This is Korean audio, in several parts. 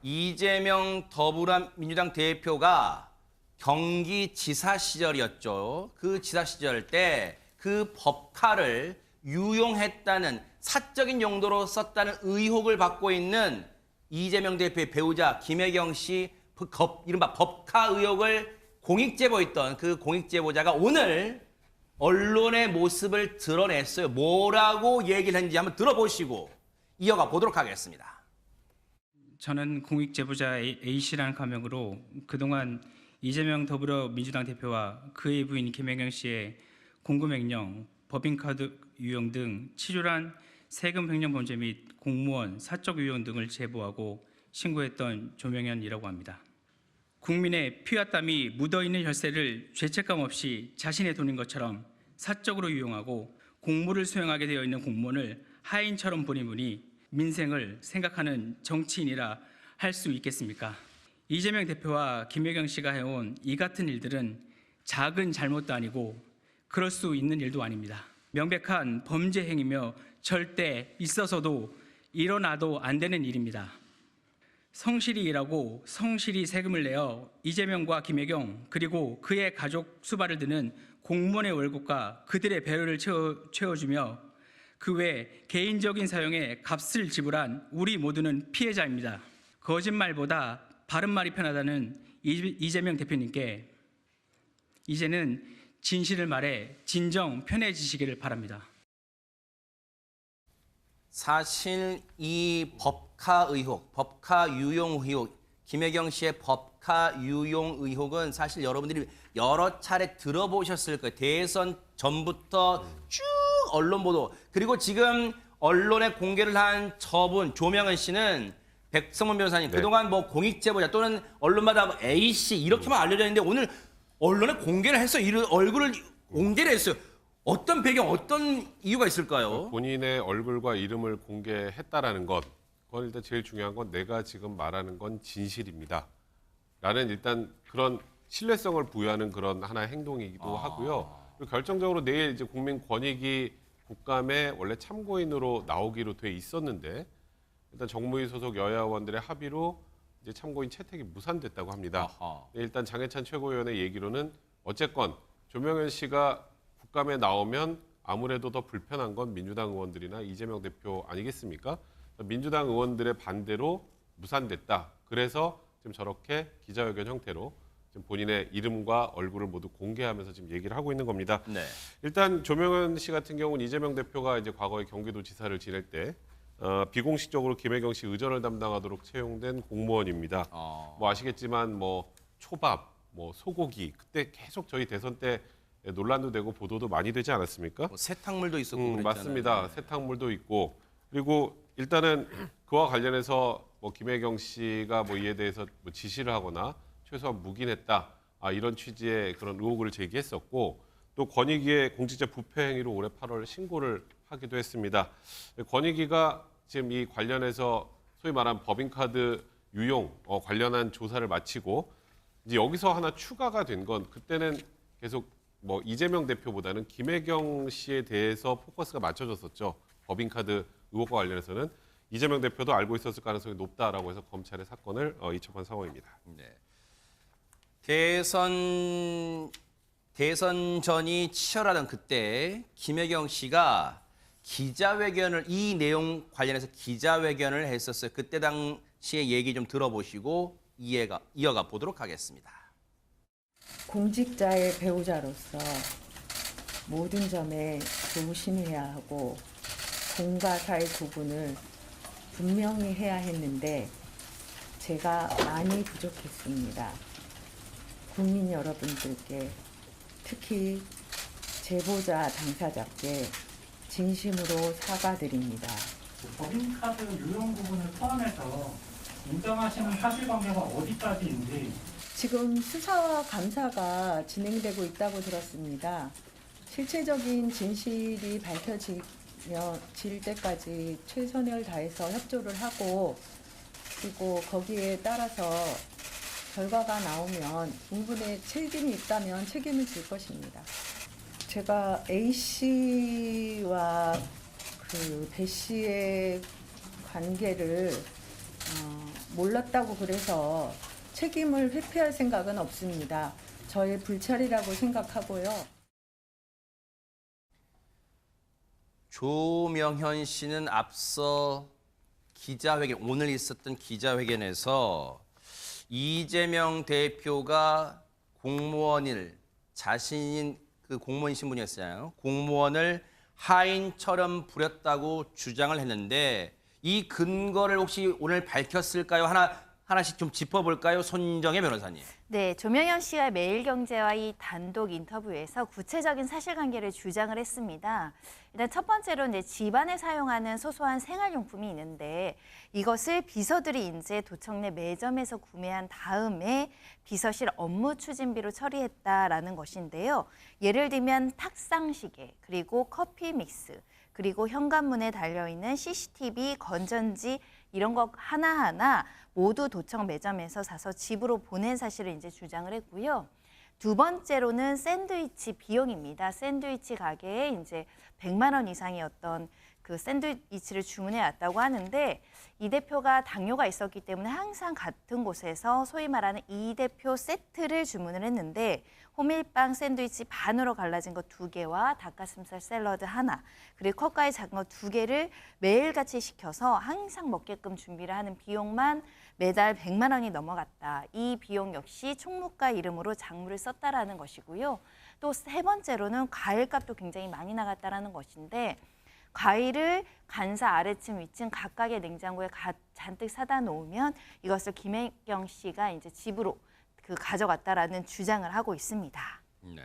이재명 더불어민주당 대표가 경기지사 시절이었죠. 그 지사 시절 때 그 법카를 유용했다는 사적인 용도로 썼다는 의혹을 받고 있는 이재명 대표의 배우자 김혜경 씨 이른바 법카 의혹을 공익제보했던 그 공익제보자가 오늘 언론의 모습을 드러냈어요. 뭐라고 얘기를 했는지 한번 들어보시고 이어가 보도록 하겠습니다. 저는 공익제보자 A씨라는 가명으로 그동안 이재명 더불어민주당 대표와 그의 부인 김혜경 씨의 공금횡령, 법인카드 유용 등 치졸한 세금 횡령 범죄 및 공무원 사적 유용 등을 제보하고 신고했던 조명현이라고 합니다. 국민의 피와 땀이 묻어있는 혈세를 죄책감 없이 자신의 돈인 것처럼 사적으로 유용하고 공무를 수행하게 되어 있는 공무원을 하인처럼 보는 분이 민생을 생각하는 정치인이라 할 수 있겠습니까? 이재명 대표와 김혜경 씨가 해온 이 같은 일들은 작은 잘못도 아니고 그럴 수 있는 일도 아닙니다. 명백한 범죄 행위며 절대 있어서도 일어나도 안 되는 일입니다. 성실히 일하고 성실히 세금을 내어 이재명과 김혜경 그리고 그의 가족 수발을 드는 공무원의 월급과 그들의 배려를 채워주며 그 외 개인적인 사용에 값을 지불한 우리 모두는 피해자입니다. 거짓말보다 바른 말이 편하다는 이재명 대표님께 이제는 진실을 말해 진정 편해지시기를 바랍니다. 사실 이 법카 의혹, 법카 유용 의혹, 김혜경 씨의 법카 유용 의혹은 사실 여러분들이 여러 차례 들어보셨을 거예요. 대선 전부터 쭉 언론 보도, 그리고 지금 언론에 공개를 한 저분 조명은 씨는 백성문 변호사님, 네. 그동안 뭐 공익제보자 또는 언론마다 A씨 이렇게만 알려져 있는데 오늘 언론에 공개를 해서 얼굴을 공개를 했어요. 어떤 배경, 어떤 이유가 있을까요? 본인의 얼굴과 이름을 공개했다라는 것, 그건 일단 제일 중요한 건 내가 지금 말하는 건 진실입니다. 라는 일단 그런 신뢰성을 부여하는 그런 하나의 행동이기도 하고요. 그리고 결정적으로 내일 이제 국민권익위 국감에 원래 참고인으로 나오기로 돼 있었는데 일단 정무위 소속 여야 의원들의 합의로 이제 참고인 채택이 무산됐다고 합니다. 일단 장해찬 최고위원의 얘기로는 어쨌건 조명현 씨가 국감에 나오면 아무래도 더 불편한 건 민주당 의원들이나 이재명 대표 아니겠습니까? 민주당 의원들의 반대로 무산됐다. 그래서 지금 저렇게 기자회견 형태로 지금 본인의 이름과 얼굴을 모두 공개하면서 지금 얘기를 하고 있는 겁니다. 네. 일단 조명현 씨 같은 경우는 이재명 대표가 이제 과거에 경기도지사를 지낼 때 비공식적으로 김혜경 씨 의전을 담당하도록 채용된 공무원입니다. 뭐 아시겠지만 뭐 초밥, 뭐 소고기 그때 계속 저희 대선 때 논란도 되고 보도도 많이 되지 않았습니까? 뭐 세탁물도 있었고 그랬잖아요. 맞습니다. 세탁물도 있고 그리고 일단은 그와 관련해서 뭐 김혜경 씨가 뭐 이에 대해서 뭐 지시를 하거나 최소한 묵인했다 이런 취지의 그런 의혹을 제기했었고 또 권익위의 공직자 부패 행위로 올해 8월 신고를 하기도 했습니다. 권익위가 지금 이 관련해서 소위 말한 법인카드 유용 관련한 조사를 마치고 이제 여기서 하나 추가가 된 건 그때는 계속 뭐 이재명 대표보다는 김혜경 씨에 대해서 포커스가 맞춰졌었죠. 법인카드 의혹과 관련해서는 이재명 대표도 알고 있었을 가능성이 높다라고 해서 검찰의 사건을 이첩한 상황입니다. 네. 대선전이 치열하던 그때 김혜경 씨가 기자회견을 이 내용 관련해서 기자회견을 했었어요. 그때 당시의 얘기 좀 들어보시고 이어가 보도록 하겠습니다. 공직자의 배우자로서 모든 점에 조심해야 하고 공과 사의 구분을 분명히 해야 했는데 제가 많이 부족했습니다. 국민 여러분들께 특히 제보자 당사자께 진심으로 사과드립니다. 법인카드 유용 부분을 포함해서 인정하시는 사실관계가 어디까지인지 지금 수사와 감사가 진행되고 있다고 들었습니다. 실체적인 진실이 밝혀질 때까지 최선을 다해서 협조를 하고 그리고 거기에 따라서 결과가 나오면 인분의 책임이 있다면 책임을 질 것입니다. 제가 A씨와 그 배씨의 관계를 몰랐다고 그래서 책임을 회피할 생각은 없습니다. 저의 불찰이라고 생각하고요. 조명현 씨는 앞서 기자회견, 오늘 있었던 기자회견에서 이재명 대표가 공무원을 자신인 그 공무원 신분이었잖아요. 공무원을 하인처럼 부렸다고 주장을 했는데 이 근거를 혹시 오늘 밝혔을까요? 하나씩 좀 짚어볼까요? 손정혜 변호사님. 네, 조명현 씨가 매일경제와의 단독 인터뷰에서 구체적인 사실관계를 주장을 했습니다. 일단 첫 번째로 이제 집안에 사용하는 소소한 생활용품이 있는데 이것을 비서들이 이제 도청 내 매점에서 구매한 다음에 비서실 업무 추진비로 처리했다라는 것인데요. 예를 들면 탁상시계, 그리고 커피 믹스, 그리고 현관문에 달려있는 CCTV, 건전지 이런 것 하나하나 모두 도청 매점에서 사서 집으로 보낸 사실을 이제 주장을 했고요. 두 번째로는 샌드위치 비용입니다. 샌드위치 가게에 이제 100만 원 이상이었던 그 샌드위치를 주문해 왔다고 하는데 이 대표가 당뇨가 있었기 때문에 항상 같은 곳에서 소위 말하는 이 대표 세트를 주문을 했는데 호밀빵 샌드위치 반으로 갈라진 거 2개와 닭가슴살 샐러드 하나 그리고 컵과의 작은 거 2개를 매일같이 시켜서 항상 먹게끔 준비를 하는 비용만 매달 100만 원이 넘어갔다. 이 비용 역시 총무과 이름으로 장부를 썼다라는 것이고요. 또 세 번째로는 과일값도 굉장히 많이 나갔다라는 것인데 과일을 간사 아래층 위층 각각의 냉장고에 잔뜩 사다 놓으면 이것을 김혜경 씨가 이제 집으로 가져갔다라는 주장을 하고 있습니다. 네.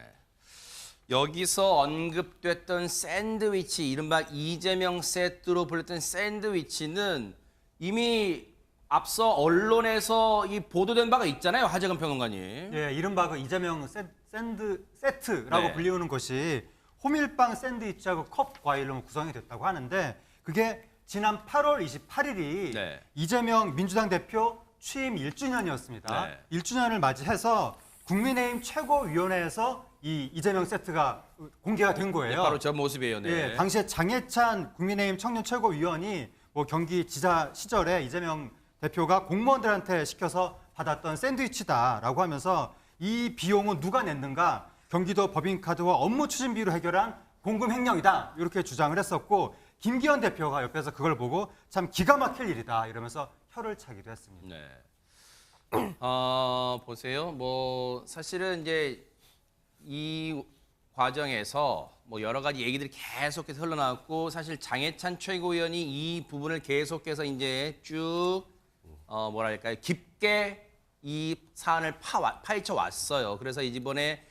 여기서 언급됐던 샌드위치, 이른바 이재명 세트로 불렸던 샌드위치는 이미 앞서 언론에서 이 보도된 바가 있잖아요, 하재근 평론가님. 예, 이른바 그 이재명 세트라고 네. 불리우는 것이 호밀빵 샌드위치하고 컵 과일로 구성이 됐다고 하는데 그게 지난 8월 28일이 네. 이재명 민주당 대표 취임 1주년이었습니다. 네. 1주년을 맞이해서 국민의힘 최고위원회에서 이 이재명 세트가 공개가 된 거예요. 바로 저 모습이에요. 네. 예, 당시에 장해찬 국민의힘 청년 최고위원이 뭐 경기지사 시절에 이재명 대표가 공무원들한테 시켜서 받았던 샌드위치다라고 하면서 이 비용은 누가 냈는가? 경기도 법인카드와 업무 추진비로 해결한 공금 횡령이다. 이렇게 주장을 했었고 김기현 대표가 옆에서 그걸 보고 참 기가 막힐 일이다 이러면서 혀를 차기도 했습니다. 네. 보세요. 뭐 사실은 이제 이 과정에서 뭐 여러 가지 얘기들이 계속해서 흘러나왔고 사실 장해찬 최고위원이 이 부분을 계속해서 이제 쭉 뭐랄까요 깊게 이 사안을 파헤쳐 왔어요. 그래서 이번에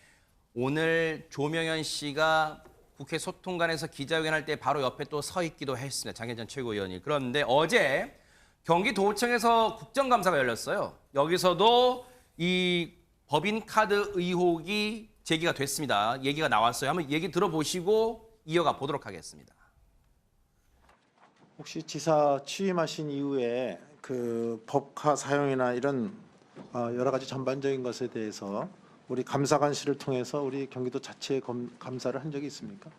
오늘 조명현 씨가 국회 소통관에서 기자회견할 때 바로 옆에 또 서 있기도 했습니다. 장해찬 최고위원이. 그런데 어제 경기도청에서 국정감사가 열렸어요. 여기서도 이 법인카드 의혹이 제기가 됐습니다. 얘기가 나왔어요. 한번 얘기 들어보시고 이어가 보도록 하겠습니다. 혹시 지사 취임하신 이후에 그 법카 사용이나 이런 여러 가지 전반적인 것에 대해서 우리 감사관실을 통해서 우리 경기도 자체 감사를 한 적이 있습니까?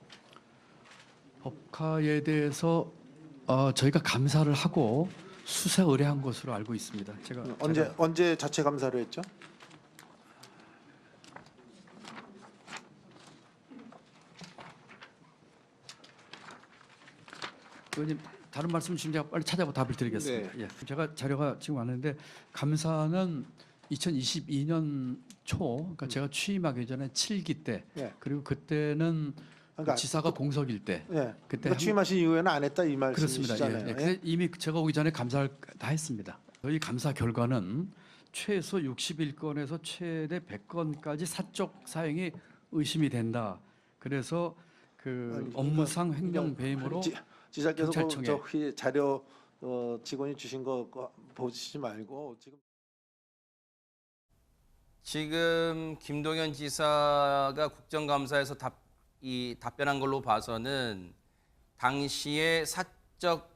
법카에 대해서 저희가 감사를 하고 수사 의뢰한 것으로 알고 있습니다. 제가 언제 자체 감사를 했죠? 의원님 다른 말씀 주시면 제가 빨리 찾아보고 답을 드리겠습니다. 네. 예. 제가 자료가 지금 왔는데 감사는 2022년 초, 그러니까 제가 취임하기 전에 7기 때, 예. 그리고 그때는 그러니까 지사가 공석일 때, 예. 그때 그러니까 취임하신 이후에는 안 했다 이 그렇습니다. 말씀이시잖아요. 예. 근데 이미 제가 오기 전에 감사를 다 했습니다. 저희 감사 결과는 최소 61건에서 최대 100건까지 사적 사용이 의심이 된다. 그래서 그 아니, 업무상 횡령 배임으로 지사께서 경찰청에. 저희 자료 직원이 주신 거 보시지 말고 지금 김동연 지사가 국정감사에서 답변한 걸로 봐서는 당시에 사적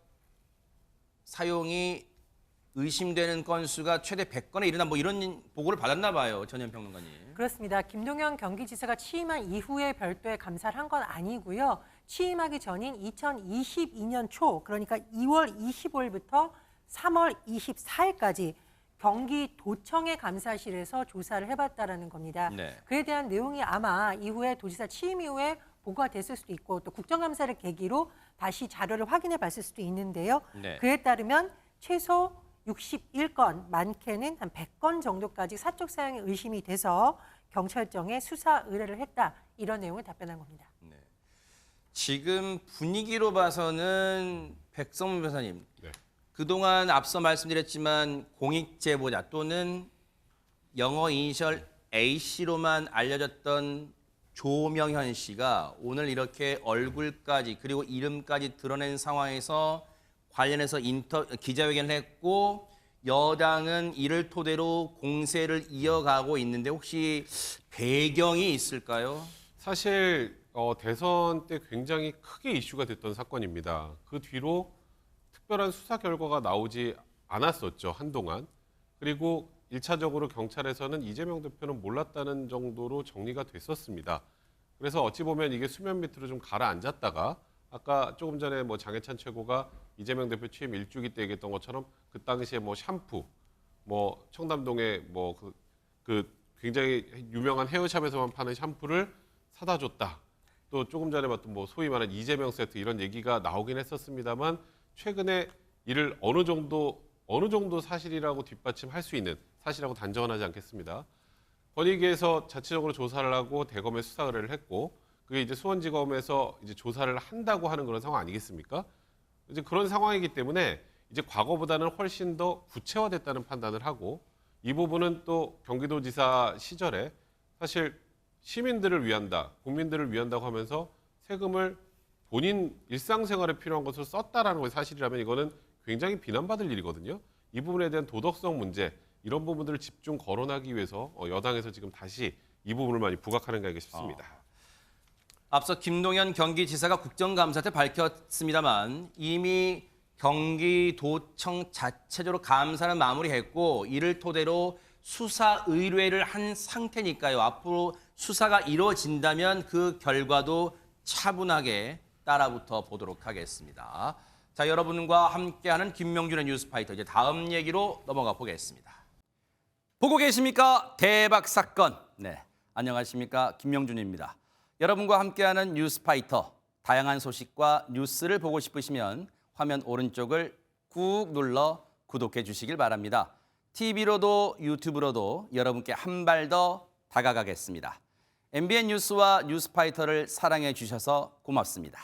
사용이 의심되는 건수가 최대 100건에 이르나 뭐 이런 보고를 받았나 봐요. 전현 평론가님. 그렇습니다. 김동연 경기지사가 취임한 이후에 별도의 감사를 한 건 아니고요. 취임하기 전인 2022년 초, 그러니까 2월 25일부터 3월 24일까지 경기도청의 감사실에서 조사를 해봤다라는 겁니다. 네. 그에 대한 내용이 아마 이후에 도지사 취임 이후에 보고가 됐을 수도 있고 또 국정감사를 계기로 다시 자료를 확인해 봤을 수도 있는데요. 네. 그에 따르면 최소 61건, 많게는 한 100건 정도까지 사적 사용이 의심이 돼서 경찰청에 수사 의뢰를 했다. 이런 내용을 답변한 겁니다. 지금 분위기로 봐서는 백성문 변호사님, 네. 그동안 앞서 말씀드렸지만 공익 제보자 또는 영어 이니셜 A씨로만 알려졌던 조명현 씨가 오늘 이렇게 얼굴까지 그리고 이름까지 드러낸 상황에서 관련해서 기자회견을 했고 여당은 이를 토대로 공세를 이어가고 있는데 혹시 배경이 있을까요? 사실 대선 때 굉장히 크게 이슈가 됐던 사건입니다. 그 뒤로 특별한 수사 결과가 나오지 않았었죠, 한동안. 그리고 1차적으로 경찰에서는 이재명 대표는 몰랐다는 정도로 정리가 됐었습니다. 그래서 어찌 보면 이게 수면 밑으로 좀 가라앉았다가 아까 조금 전에 뭐 장해찬 최고가 이재명 대표 취임 1주기 때 얘기했던 것처럼 그 당시에 뭐 샴푸, 뭐 청담동에 뭐 그 굉장히 유명한 헤어샵에서만 파는 샴푸를 사다 줬다. 또 조금 전에 봤던 뭐 소위 말하는 이재명 세트 이런 얘기가 나오긴 했었습니다만 최근에 이를 어느 정도 사실이라고 뒷받침할 수 있는 사실이라고 단정은 하지 않겠습니다. 권익위에서 자체적으로 조사를 하고 대검에 수사 의뢰를 했고 그게 이제 수원지검에서 이제 조사를 한다고 하는 그런 상황 아니겠습니까? 이제 그런 상황이기 때문에 이제 과거보다는 훨씬 더 구체화됐다는 판단을 하고 이 부분은 또 경기도지사 시절에 사실 시민들을 위한다, 국민들을 위한다고 하면서 세금을 본인 일상생활에 필요한 것을 썼다라는 것이 사실이라면 이거는 굉장히 비난받을 일이거든요. 이 부분에 대한 도덕성 문제 이런 부분들을 집중 거론하기 위해서 여당에서 지금 다시 이 부분을 많이 부각하는 게 아닌가 싶습니다. 앞서 김동연 경기지사가 국정감사 때 밝혔습니다만 이미 경기도청 자체적으로 감사는 마무리했고 이를 토대로 수사 의뢰를 한 상태니까요. 앞으로 수사가 이루어진다면 그 결과도 차분하게 따라붙어 보도록 하겠습니다. 자, 여러분과 함께하는 김명준의 뉴스파이터 이제 다음 얘기로 넘어가 보겠습니다. 보고 계십니까? 대박 사건. 네, 안녕하십니까? 김명준입니다. 여러분과 함께하는 뉴스파이터. 다양한 소식과 뉴스를 보고 싶으시면 화면 오른쪽을 꾹 눌러 구독해 주시길 바랍니다. TV로도 유튜브로도 여러분께 한 발 더 다가가겠습니다. MBN 뉴스와 뉴스파이터를 사랑해 주셔서 고맙습니다.